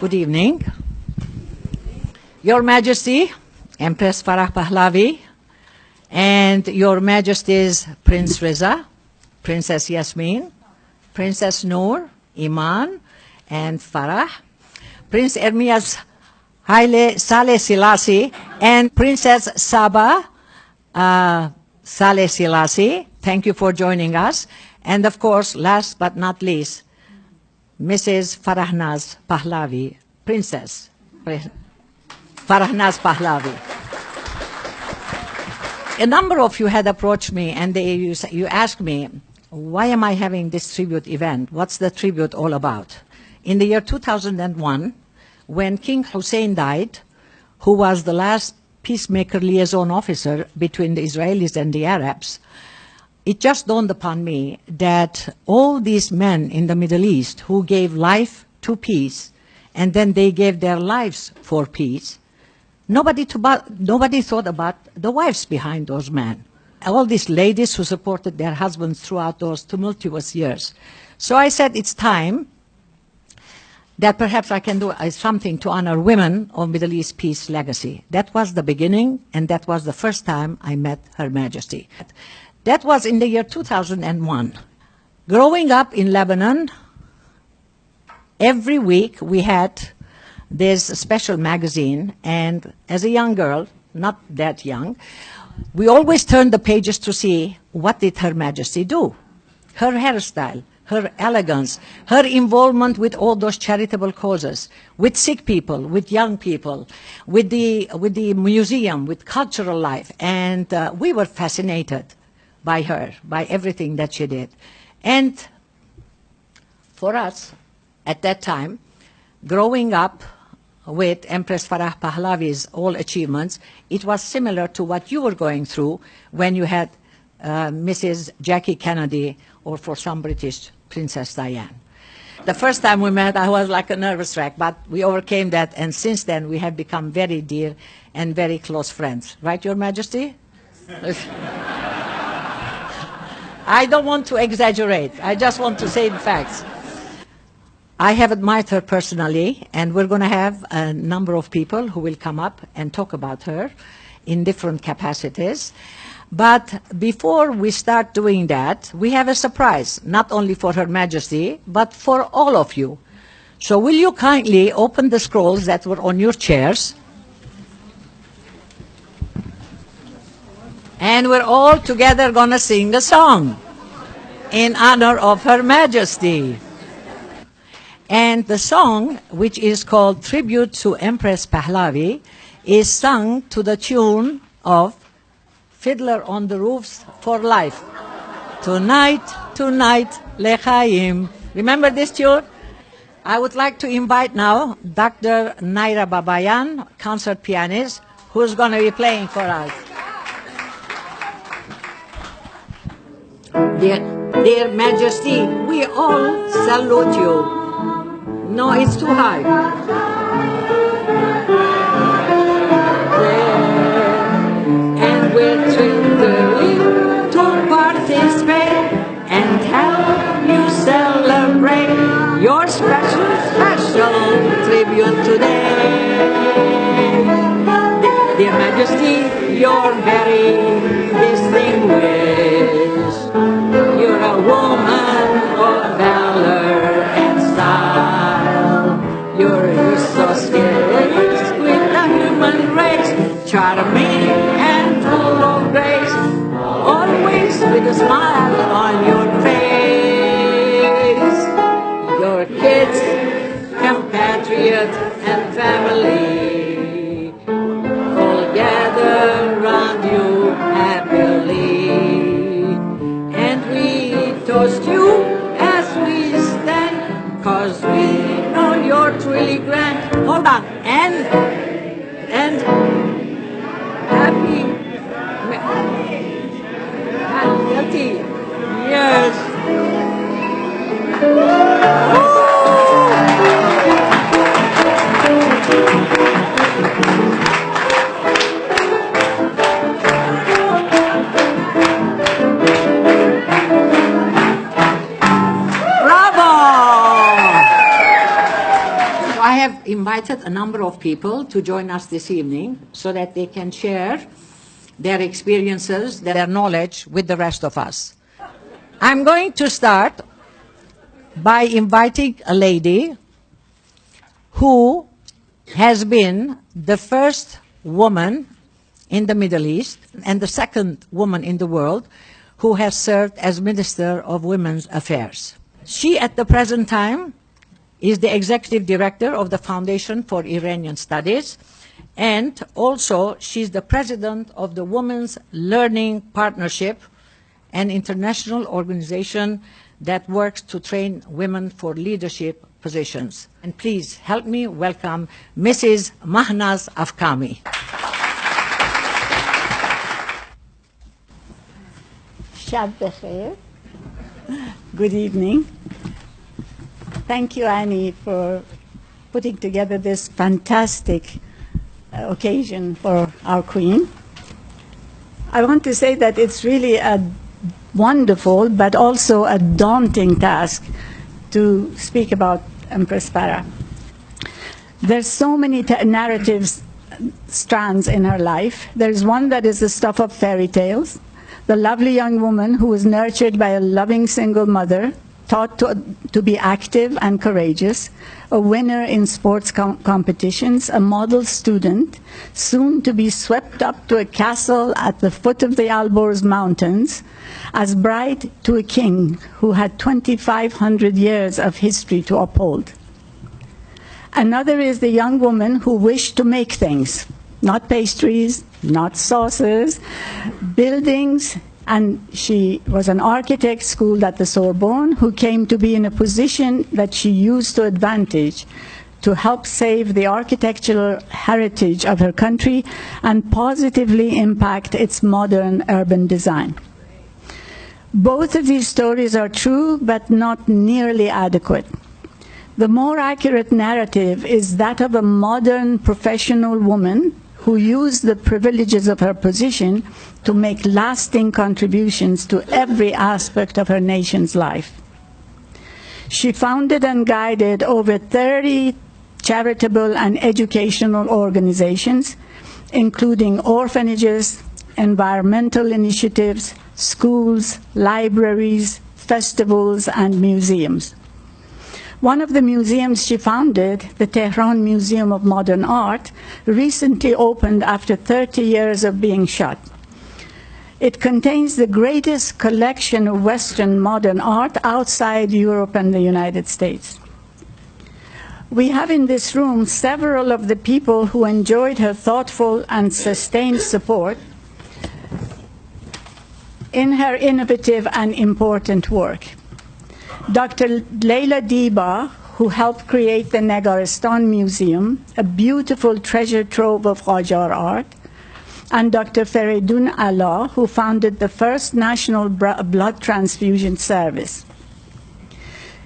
Good evening. Your Majesty, Empress Farah Pahlavi, and Your Majesty's Prince Reza, Princess Yasmin, Princess Noor, Iman, and Farah, Prince Ermias Haile Saleh Selassie, and Princess Saba Saleh Selassie. Thank you for joining us. And of course, last but not least, Mrs. Farahnaz Pahlavi, Princess Farahnaz Pahlavi. A number of you had approached me and you asked me, why am I having this tribute event? What's the tribute all about? In the year 2001, when King Hussein died, who was the last peacemaker liaison officer between the Israelis and the Arabs, it just dawned upon me that all these men in the Middle East who gave life to peace, and then they gave their lives for peace, nobody thought about the wives behind those men. All these ladies who supported their husbands throughout those tumultuous years. So I said it's time that perhaps I can do something to honor women of Middle East peace legacy. That was the beginning, and that was the first time I met Her Majesty. That was in the year 2001. Growing up in Lebanon, every week we had this special magazine, and as a young girl, not that young, we always turned the pages to see what did Her Majesty do. Her hairstyle, her elegance, her involvement with all those charitable causes, with sick people, with young people, with the museum, with cultural life, and we were fascinated by her, by everything that she did. And for us, at that time, growing up with Empress Farah Pahlavi's all achievements, it was similar to what you were going through when you had Mrs. Jackie Kennedy, or for some British, Princess Diane. The first time we met, I was like a nervous wreck, but we overcame that, and since then we have become very dear and very close friends. Right, Your Majesty? I don't want to exaggerate. I just want to say the facts. I have admired her personally, and we're going to have a number of people who will come up and talk about her in different capacities. But before we start doing that, we have a surprise, not only for Her Majesty, but for all of you. So will you kindly open the scrolls that were on your chairs? And we're all together going to sing a song in honor of Her Majesty. And the song, which is called Tribute to Empress Pahlavi, is sung to the tune of Fiddler on the Roofs for Life. Tonight, tonight, Lechaim. Remember this tune? I would like to invite now Dr. Naira Babayan, concert pianist, who's going to be playing for us. Dear Majesty, we all salute you. No, it's too high. And we're thrilled to participate and help you celebrate your special tribute today. Dear Majesty, you're very distinguished. You're a woman of valor and style. You're so skilled with the human race, charming and full of grace, always with a smile on your face. Your kids, compatriots, and family all gather around you happily, and we toast you as we stand, 'cause we know you're truly grand. Hold on, and happy, yes. have invited a number of people to join us this evening so that they can share their experiences, their knowledge with the rest of us. I'm going to start by inviting a lady who has been the first woman in the Middle East and the second woman in the world who has served as Minister of Women's Affairs. She, at the present time, is the Executive Director of the Foundation for Iranian Studies, and also she's the President of the Women's Learning Partnership, an international organization that works to train women for leadership positions. And please help me welcome Mrs. Mahnaz Afkami. Shab Bekhair. Good evening. Thank you, Annie, for putting together this fantastic occasion for our Queen. I want to say that it's really a wonderful but also a daunting task to speak about Empress Farah. There's so many narratives, strands in her life. There's one that is the stuff of fairy tales, the lovely young woman who was nurtured by a loving single mother, taught to be active and courageous, a winner in sports competitions, a model student, soon to be swept up to a castle at the foot of the Alborz Mountains, as bride to a king who had 2,500 years of history to uphold. Another is the young woman who wished to make things, not pastries, not sauces, buildings, and she was an architect schooled at the Sorbonne who came to be in a position that she used to advantage to help save the architectural heritage of her country and positively impact its modern urban design. Both of these stories are true, but not nearly adequate. The more accurate narrative is that of a modern professional woman who used the privileges of her position to make lasting contributions to every aspect of her nation's life. She founded and guided over 30 charitable and educational organizations, including orphanages, environmental initiatives, schools, libraries, festivals, and museums. One of the museums she founded, the Tehran Museum of Modern Art, recently opened after 30 years of being shut. It contains the greatest collection of Western modern art outside Europe and the United States. We have in this room several of the people who enjoyed her thoughtful and sustained support in her innovative and important work. Dr. Leila Diba, who helped create the Negaristan Museum, a beautiful treasure trove of Qajar art, and Dr. Feridun Allah, who founded the first national blood transfusion service.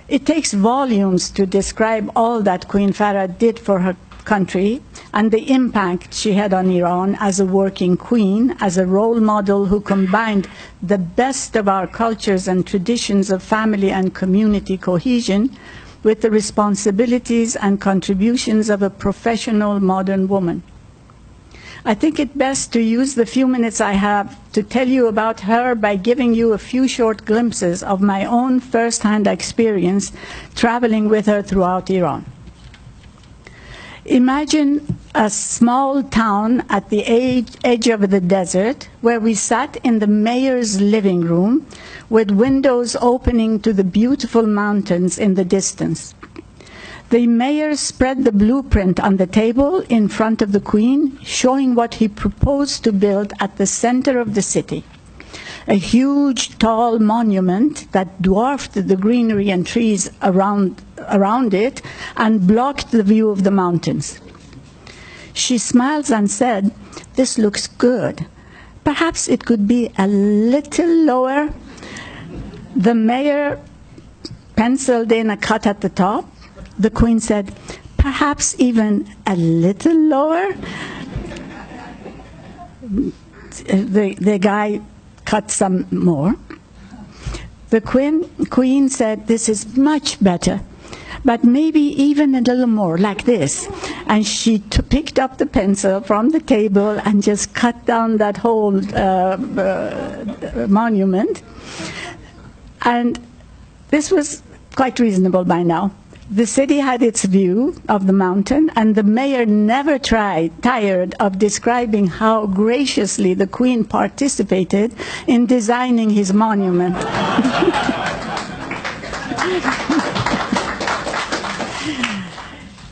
It takes volumes to describe all that Queen Farah did for her country and the impact she had on Iran as a working queen, as a role model who combined the best of our cultures and traditions of family and community cohesion with the responsibilities and contributions of a professional modern woman. I think it best to use the few minutes I have to tell you about her by giving you a few short glimpses of my own first-hand experience traveling with her throughout Iran. Imagine a small town at the edge of the desert where we sat in the mayor's living room with windows opening to the beautiful mountains in the distance. The mayor spread the blueprint on the table in front of the Queen, showing what he proposed to build at the center of the city. A huge, tall monument that dwarfed the greenery and trees around it and blocked the view of the mountains. She smiled and said, "This looks good. Perhaps it could be a little lower." The mayor penciled in a cut at the top. The Queen said, "Perhaps even a little lower." The guy cut some more. The Queen said, "This is much better. but maybe even a little more, like this. And she picked up the pencil from the table and just cut down that whole monument. And this was quite reasonable by now. The city had its view of the mountain, and the mayor never tired of describing how graciously the Queen participated in designing his monument.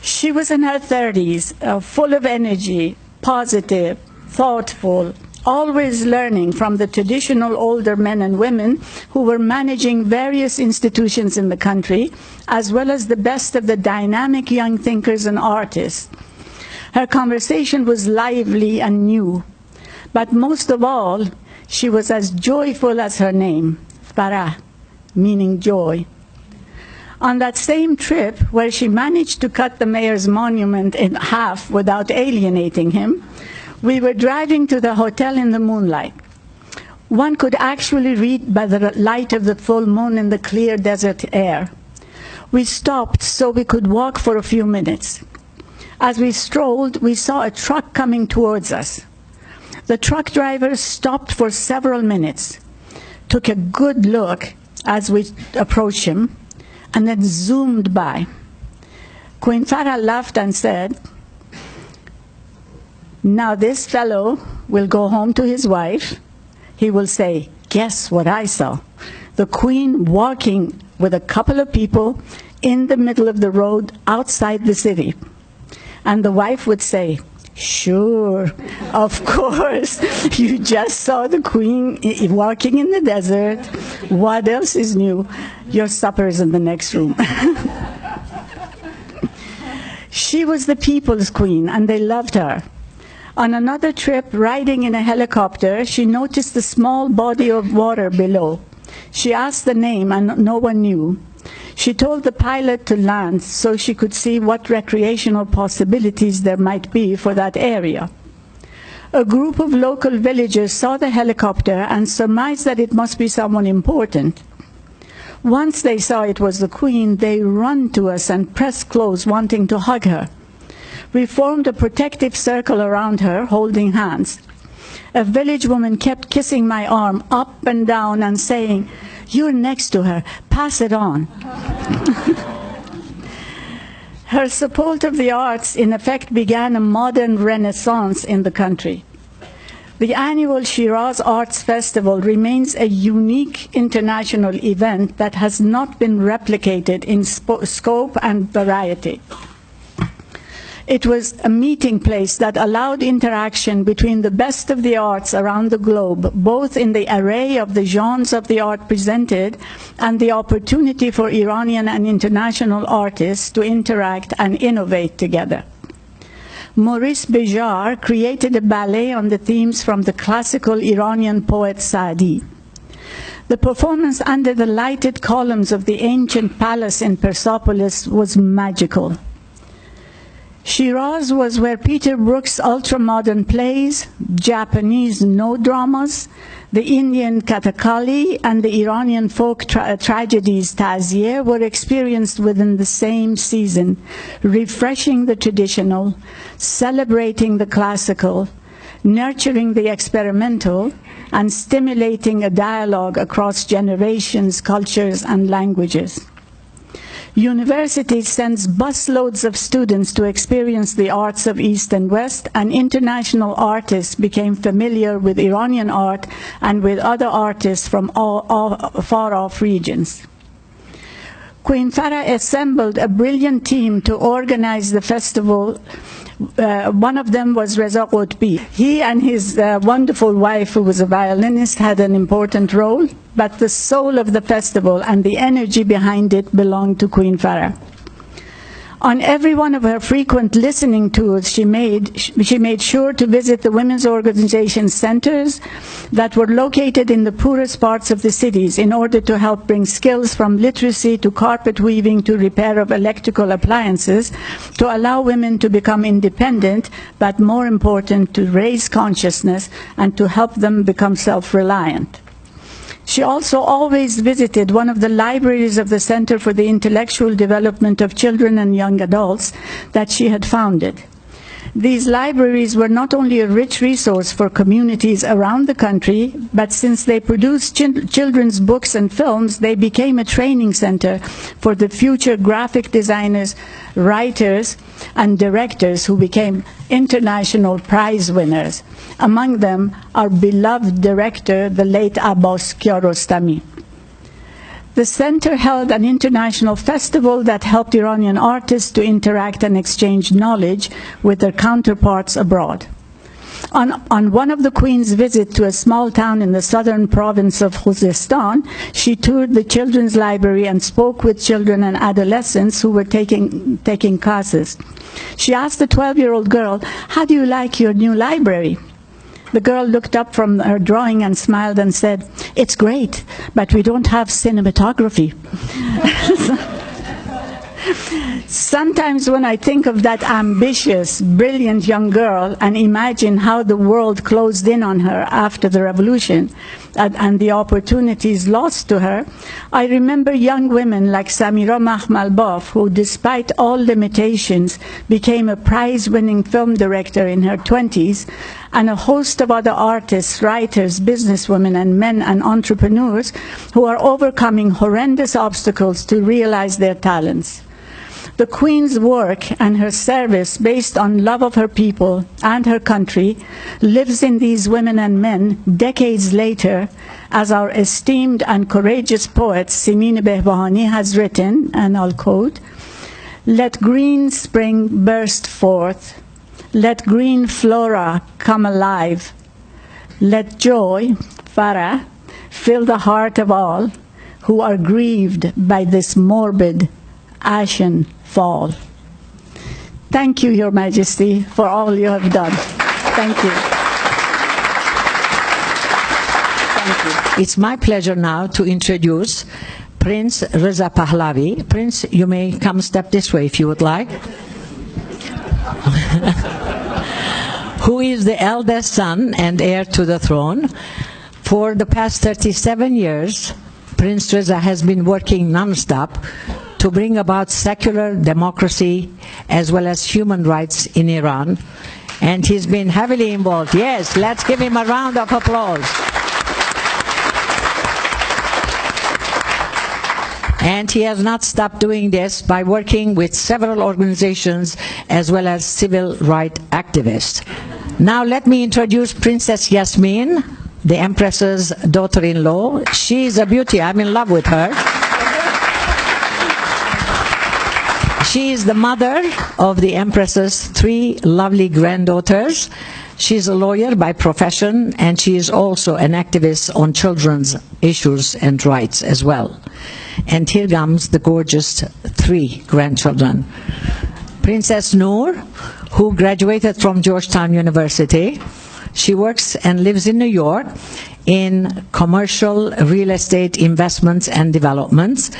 She was in her 30s, full of energy, positive, thoughtful, always learning from the traditional older men and women who were managing various institutions in the country, as well as the best of the dynamic young thinkers and artists. Her conversation was lively and new, but most of all, she was as joyful as her name, Farah, meaning joy. On that same trip, where she managed to cut the mayor's monument in half without alienating him, we were driving to the hotel in the moonlight. One could actually read by the light of the full moon in the clear desert air. We stopped so we could walk for a few minutes. As we strolled, we saw a truck coming towards us. The truck driver stopped for several minutes, took a good look as we approached him, and then zoomed by. Queen Farah laughed and said, "Now this fellow will go home to his wife. He will say, 'Guess what I saw? The Queen walking with a couple of people in the middle of the road outside the city.' And the wife would say, 'Sure, of course. You just saw the Queen walking in the desert. What else is new? Your supper is in the next room.'" She was the people's queen, and they loved her. On another trip, riding in a helicopter, she noticed a small body of water below. She asked the name, and no one knew. She told the pilot to land so she could see what recreational possibilities there might be for that area. A group of local villagers saw the helicopter and surmised that it must be someone important. Once they saw it was the Queen, they ran to us and pressed close, wanting to hug her. We formed a protective circle around her, holding hands. A village woman kept kissing my arm up and down and saying, "You're next to her, pass it on." Her support of the arts, in effect, began a modern renaissance in the country. The annual Shiraz Arts Festival remains a unique international event that has not been replicated in scope and variety. It was a meeting place that allowed interaction between the best of the arts around the globe, both in the array of the genres of the art presented and the opportunity for Iranian and international artists to interact and innovate together. Maurice Bejar created a ballet on the themes from the classical Iranian poet Saadi. The performance under the lighted columns of the ancient palace in Persepolis was magical. Shiraz was where Peter Brook's ultra-modern plays, Japanese no dramas, the Indian Kathakali, and the Iranian folk tragedies Taziye were experienced within the same season, refreshing the traditional, celebrating the classical, nurturing the experimental, and stimulating a dialogue across generations, cultures, and languages. University sends busloads of students to experience the arts of East and West, and international artists became familiar with Iranian art and with other artists from far-off regions. Queen Farah assembled a brilliant team to organize the festival. One of them was Reza Qutbi. He and his wonderful wife, who was a violinist, had an important role, but the soul of the festival and the energy behind it belonged to Queen Farah. On every one of her frequent listening tours, she made sure to visit the women's organization centers that were located in the poorest parts of the cities in order to help bring skills from literacy to carpet weaving to repair of electrical appliances to allow women to become independent, but more important, to raise consciousness and to help them become self-reliant. She also always visited one of the libraries of the Center for the Intellectual Development of Children and Young Adults that she had founded. These libraries were not only a rich resource for communities around the country, but since they produced children's books and films, they became a training center for the future graphic designers, writers, and directors who became international prize winners. Among them, our beloved director, the late Abbas Kiarostami. The center held an international festival that helped Iranian artists to interact and exchange knowledge with their counterparts abroad. On one of the Queen's visits to a small town in the southern province of Khuzestan, she toured the children's library and spoke with children and adolescents who were taking classes. She asked the 12-year-old girl, "How do you like your new library?" The girl looked up from her drawing and smiled and said, "It's great, but we don't have cinematography." Sometimes when I think of that ambitious, brilliant young girl and imagine how the world closed in on her after the revolution and the opportunities lost to her, I remember young women like Samira Makhmalbaf, who despite all limitations became a prize-winning film director in her 20s, and a host of other artists, writers, businesswomen, and men and entrepreneurs who are overcoming horrendous obstacles to realize their talents. The Queen's work and her service based on love of her people and her country lives in these women and men decades later, as our esteemed and courageous poet Simin Behbahani has written, and I'll quote, "Let green spring burst forth, let green flora come alive, let joy, farah, fill the heart of all who are grieved by this morbid, ashen fall." Thank you, Your Majesty, for all you have done. Thank you. Thank you. It's my pleasure now to introduce Prince Reza Pahlavi. Prince, you may come step this way if you would like. Who is the eldest son and heir to the throne. For the past 37 years, Prince Reza has been working non-stop to bring about secular democracy as well as human rights in Iran. And he's been heavily involved. Yes, let's give him a round of applause. And he has not stopped doing this by working with several organizations as well as civil rights activists. Now let me introduce Princess Yasmin, the Empress's daughter-in-law. She is a beauty. I'm in love with her. She is the mother of the Empress's 3 lovely granddaughters. She's a lawyer by profession, and she is also an activist on children's issues and rights as well. And here comes the gorgeous 3 grandchildren. Princess Noor, who graduated from Georgetown University. She works and lives in New York in commercial real estate investments and developments.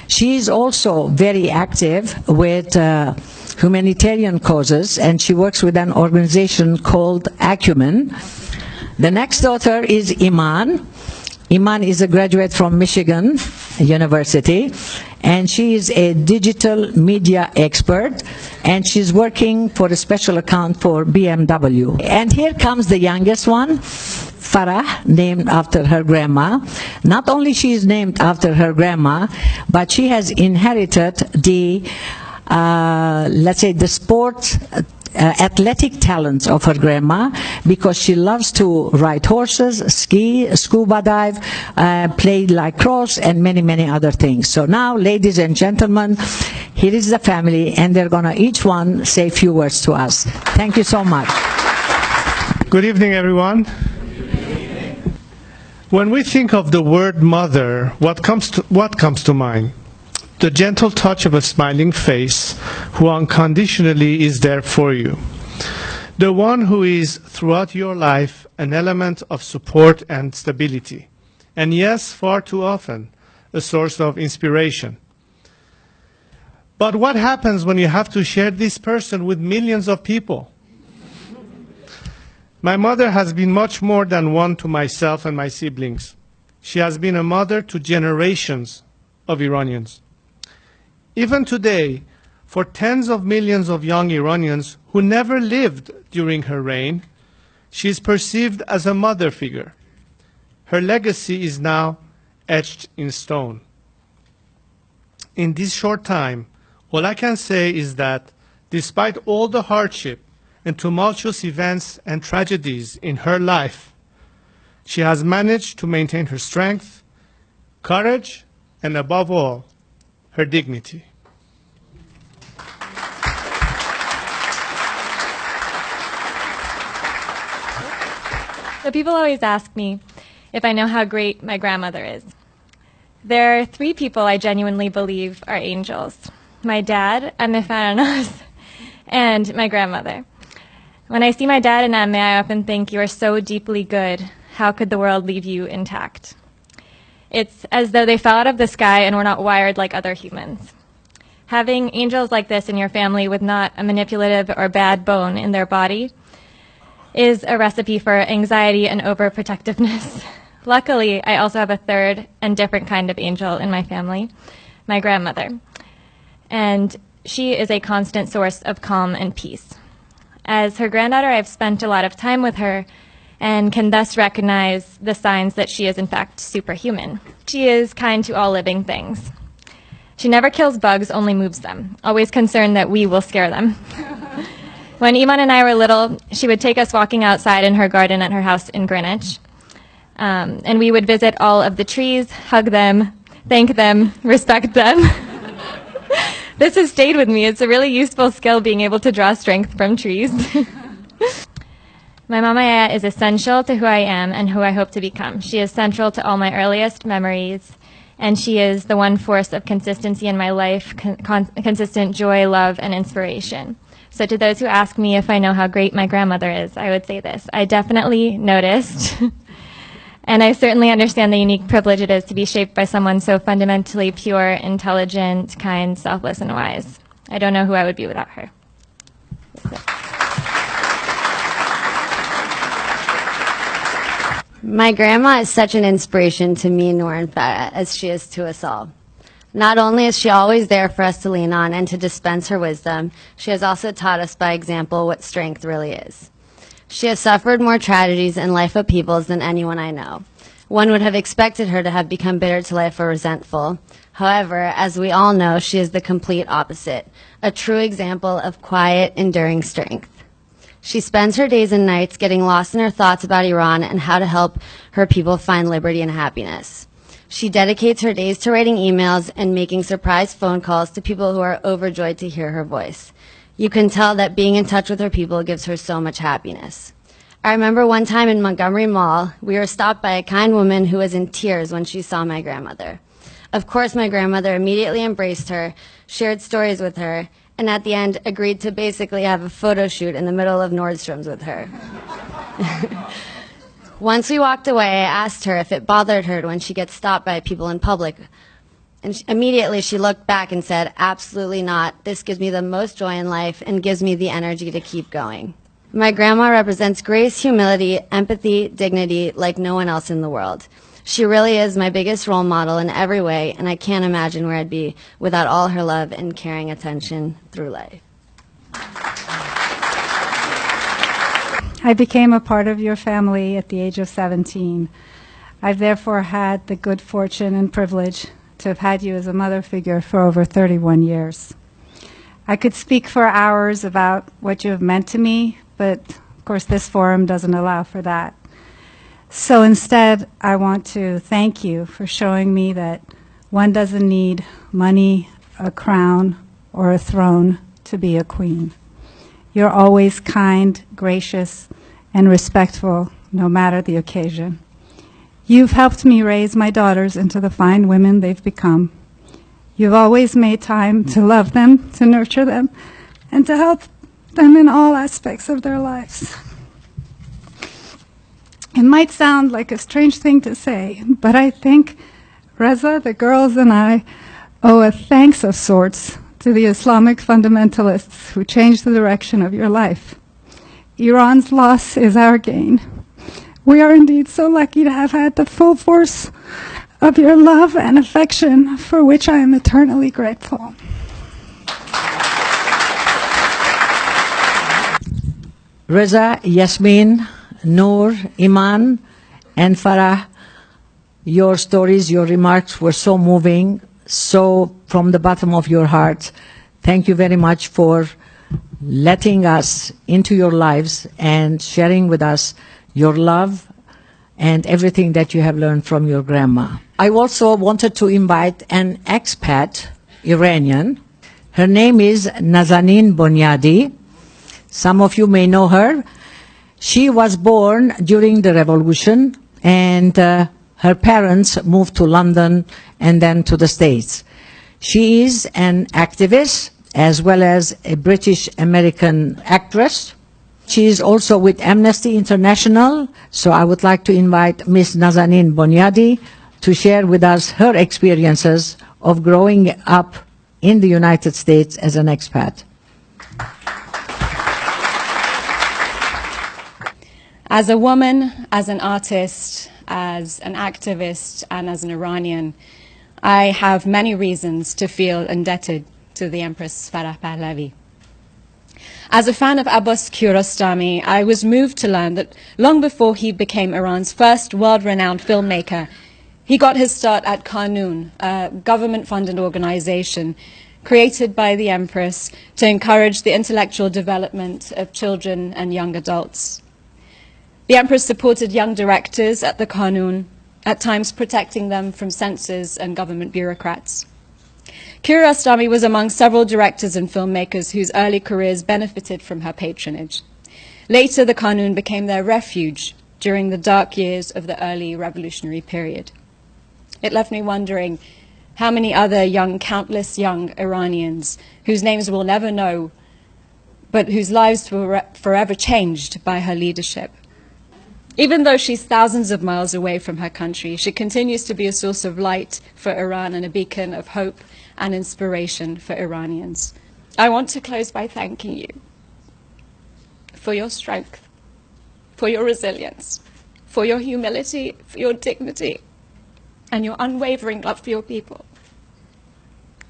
She is also very active with humanitarian causes, and she works with an organization called Acumen. The next daughter is Iman. Iman is a graduate from Michigan University, and she is a digital media expert, and she's working for a special account for BMW. And here comes the youngest one, Farah, named after her grandma. Not only she is named after her grandma, but she has inherited the, let's say, the sport athletic talents of her grandma, because she loves to ride horses, ski, scuba dive, play lacrosse, and many, many other things. So now, ladies and gentlemen, here is the family, and they're going to each one say a few words to us. Thank you so much. Good evening, everyone. When we think of the word mother, what comes to mind? The gentle touch of a smiling face who unconditionally is there for you. The one who is, throughout your life, an element of support and stability. And yes, far too often, a source of inspiration. But what happens when you have to share this person with millions of people? My mother has been much more than one to myself and my siblings. She has been a mother to generations of Iranians. Even today, for tens of millions of young Iranians who never lived during her reign, she is perceived as a mother figure. Her legacy is now etched in stone. In this short time, all I can say is that despite all the hardship and tumultuous events and tragedies in her life, she has managed to maintain her strength, courage, and above all, her dignity. So people always ask me if I know how great my grandmother is. There are three people I genuinely believe are angels: my dad, Amefaranas, and my grandmother. When I see my dad and Ame, I often think, you are so deeply good. How could the world leave you intact? It's as though they fell out of the sky and were not wired like other humans. Having angels like this in your family with not a manipulative or bad bone in their body is a recipe for anxiety and overprotectiveness. Luckily, I also have a third and different kind of angel in my family, my grandmother. And she is a constant source of calm and peace. As her granddaughter, I've spent a lot of time with her and can thus recognize the signs that she is in fact superhuman. She is kind to all living things. She never kills bugs, only moves them, always concerned that we will scare them. When Iman and I were little, she would take us walking outside in her garden at her house in Greenwich. And we would visit all of the trees, hug them, thank them, respect them. This has stayed with me. It's a really useful skill, being able to draw strength from trees. My Mama Yaya is essential to who I am and who I hope to become. She is central to all my earliest memories, and she is the one force of consistency in my life, consistent joy, love, and inspiration. So to those who ask me if I know how great my grandmother is, I would say this: I definitely noticed. And I certainly understand the unique privilege it is to be shaped by someone so fundamentally pure, intelligent, kind, selfless, and wise. I don't know who I would be without her. My grandma is such an inspiration to me, Noor and Farah, as she is to us all. Not only is she always there for us to lean on and to dispense her wisdom, she has also taught us by example what strength really is. She has suffered more tragedies in life upheavals than anyone I know. One would have expected her to have become bitter to life or resentful. However, as we all know, she is the complete opposite, a true example of quiet, enduring strength. She spends her days and nights getting lost in her thoughts about Iran and how to help her people find liberty and happiness. She dedicates her days to writing emails and making surprise phone calls to people who are overjoyed to hear her voice. You can tell that being in touch with her people gives her so much happiness. I remember one time in Montgomery Mall, we were stopped by a kind woman who was in tears when she saw my grandmother. Of course, my grandmother immediately embraced her, shared stories with her, and at the end agreed to basically have a photo shoot in the middle of Nordstrom's with her. Once we walked away, I asked her if it bothered her when she gets stopped by people in public. And immediately she looked back and said, "Absolutely not. This gives me the most joy in life and gives me the energy to keep going." My grandma represents grace, humility, empathy, dignity like no one else in the world. She really is my biggest role model in every way, and I can't imagine where I'd be without all her love and caring attention through life. I became a part of your family at the age of 17. I've therefore had the good fortune and privilege to have had you as a mother figure for over 31 years. I could speak for hours about what you have meant to me, but of course this forum doesn't allow for that. So instead, I want to thank you for showing me that one doesn't need money, a crown, or a throne to be a queen. You're always kind, gracious, and respectful, no matter the occasion. You've helped me raise my daughters into the fine women they've become. You've always made time to love them, to nurture them, and to help them in all aspects of their lives. It might sound like a strange thing to say, but I think Reza, the girls, and I owe a thanks of sorts to the Islamic fundamentalists who changed the direction of your life. Iran's loss is our gain. We are indeed so lucky to have had the full force of your love and affection, for which I am eternally grateful. Reza, Yasmin, Noor, Iman, and Farah, your stories, your remarks were so moving, so from the bottom of your heart. Thank you very much for letting us into your lives and sharing with us your love and everything that you have learned from your grandma. I also wanted to invite an expat Iranian. Her name is Nazanin Bonyadi. Some of you may know her. She was born during the revolution, and her parents moved to London and then to the States. She is an activist as well as a British-American actress. She is also with Amnesty International, so I would like to invite Ms. Nazanin Bonyadi to share with us her experiences of growing up in the United States as an expat. As a woman, as an artist, as an activist, and as an Iranian, I have many reasons to feel indebted to the Empress Farah Pahlavi. As a fan of Abbas Kiarostami, I was moved to learn that long before he became Iran's first world-renowned filmmaker, he got his start at Qanun, a government-funded organization created by the Empress to encourage the intellectual development of children and young adults. The Empress supported young directors at the Qanun, at times protecting them from censors and government bureaucrats. Kiarostami was among several directors and filmmakers whose early careers benefited from her patronage. Later, the Qanun became their refuge during the dark years of the early revolutionary period. It left me wondering how many other countless young Iranians whose names we'll never know, but whose lives were forever changed by her leadership. Even though she's thousands of miles away from her country, she continues to be a source of light for Iran and a beacon of hope and inspiration for Iranians. I want to close by thanking you for your strength, for your resilience, for your humility, for your dignity, and your unwavering love for your people.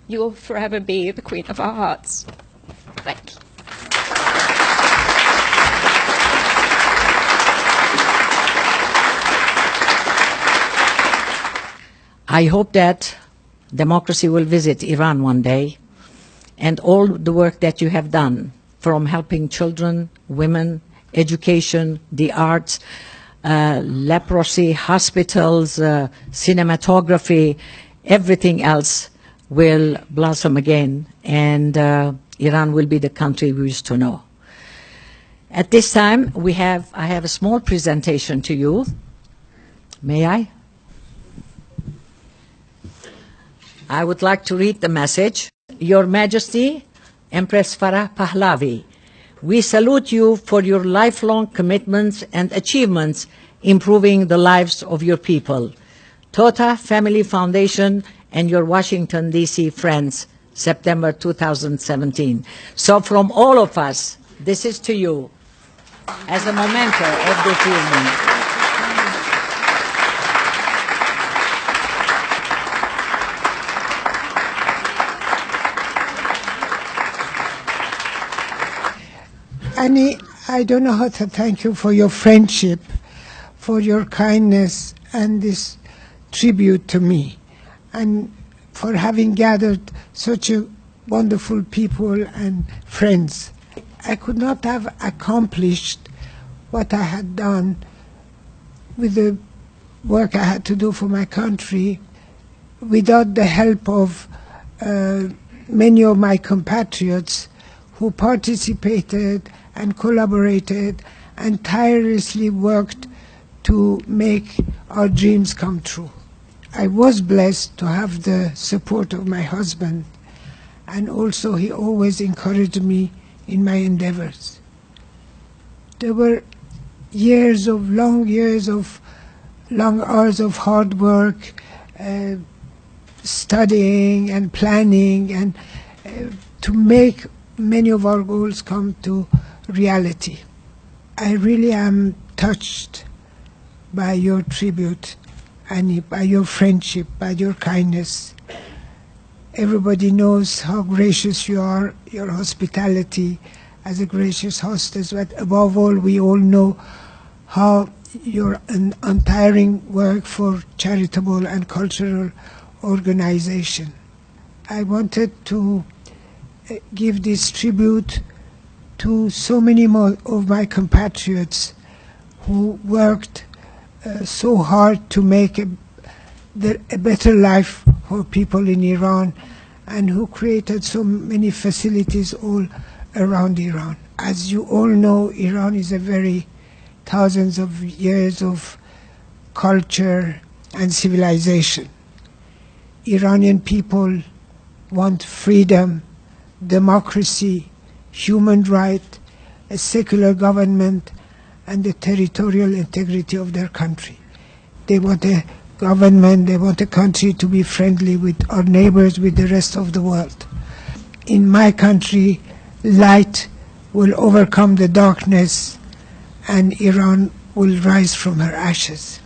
You will forever be the queen of our hearts. Thank you. I hope that democracy will visit Iran one day, and all the work that you have done, from helping children, women, education, the arts, leprosy, hospitals, cinematography, everything else will blossom again, and Iran will be the country we used to know. At this time, I have a small presentation to you. May I? I would like to read the message. Your Majesty, Empress Farah Pahlavi, we salute you for your lifelong commitments and achievements improving the lives of your people. Tota Family Foundation and your Washington, D.C. friends, September 2017. So from all of us, this is to you as a memento of this evening. Annie, I don't know how to thank you for your friendship, for your kindness, and this tribute to me, and for having gathered such a wonderful people and friends. I could not have accomplished what I had done with the work I had to do for my country without the help of many of my compatriots who participated and collaborated and tirelessly worked to make our dreams come true. I was blessed to have the support of my husband, and also he always encouraged me in my endeavors. There were long hours of hard work, studying and planning, and to make many of our goals come to reality. I really am touched by your tribute, and by your friendship, by your kindness. Everybody knows how gracious you are, your hospitality as a gracious hostess, but above all, we all know how your untiring work for charitable and cultural organization. I wanted to give this tribute to so many more of my compatriots who worked so hard to make a better life for people in Iran, and who created so many facilities all around Iran. As you all know, Iran is a very thousands of years of culture and civilization. Iranian people want freedom, democracy, human rights, a secular government, and the territorial integrity of their country. They want a government, they want a country to be friendly with our neighbors, with the rest of the world. In my country, light will overcome the darkness, and Iran will rise from her ashes.